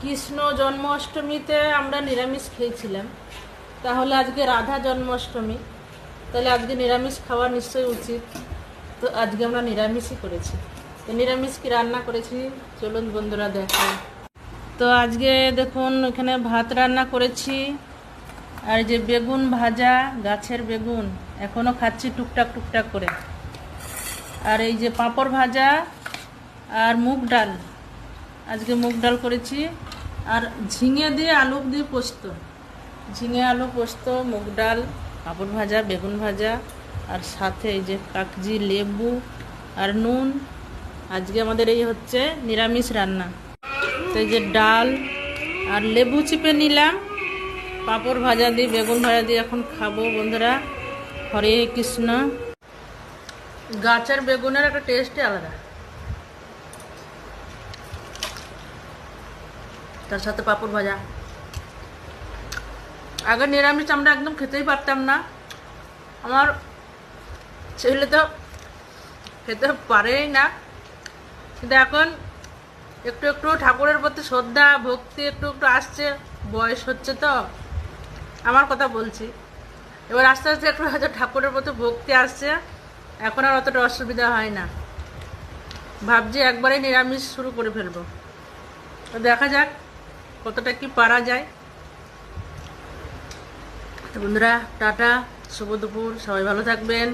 কৃষ্ণ জন্মাষ্টমীতে আমরা নিরামিষ খেয়েছিলাম, তাহলে আজকে রাধা জন্মাষ্টমী, তাহলে আজকে নিরামিষ খাওয়া নিশ্চয়ই উচিত। তো আজকে আমরা নিরামিষই করেছি। তো নিরামিষ কি রান্না করেছি চলুন বন্ধুরা দেখো। তো আজকে দেখুন এখানে ভাত রান্না করেছি, আর যে বেগুন ভাজা, গাছের বেগুন এখনও খাচ্ছি টুকটাক টুকটাক করে, আর এই যে পাঁপড় ভাজা আর মুগ ডাল, আজকে মুগ ডাল করেছি, আর ঝিঙে দিয়ে আলু দিয়ে পোস্ত, ঝিঙে আলু পোস্ত, মুগ ডাল, পাঁপড় ভাজা, বেগুন ভাজা, আর সাথে এই যে কাগজি, লেবু আর নুন। আজকে আমাদের এই হচ্ছে নিরামিষ রান্না। তো এই যে ডাল আর লেবু চিপে নিলাম, পাঁপড় ভাজা দিয়ে, বেগুন ভাজা দিয়ে এখন খাবো বন্ধুরা। হরে কৃষ্ণ। গাছের বেগুনের একটা টেস্টই আলাদা, তার সাথে পাঁপড় ভাজা। আগে নিরামিষ আমরা একদম খেতেই পারতাম না, আমার ছেলে তো খেতে পারেই না, কিন্তু এখন একটু একটু ঠাকুরের প্রতি শ্রদ্ধা ভক্তি একটু একটু আসছে, বয়স হচ্ছে তো, আমার কথা বলছি। এবার আস্তে আস্তে একটু হয়তো ঠাকুরের প্রতি ভক্তি আসছে, এখন আর অতটা অসুবিধা হয় না। ভাবছি একবারে নিরামিষ শুরু করে ফেলবো, তো দেখা যাক কতটা কি পারা যায়। তো বন্ধুরা টাটা, শুভ দুপুর, সবাই ভালো থাকবেন।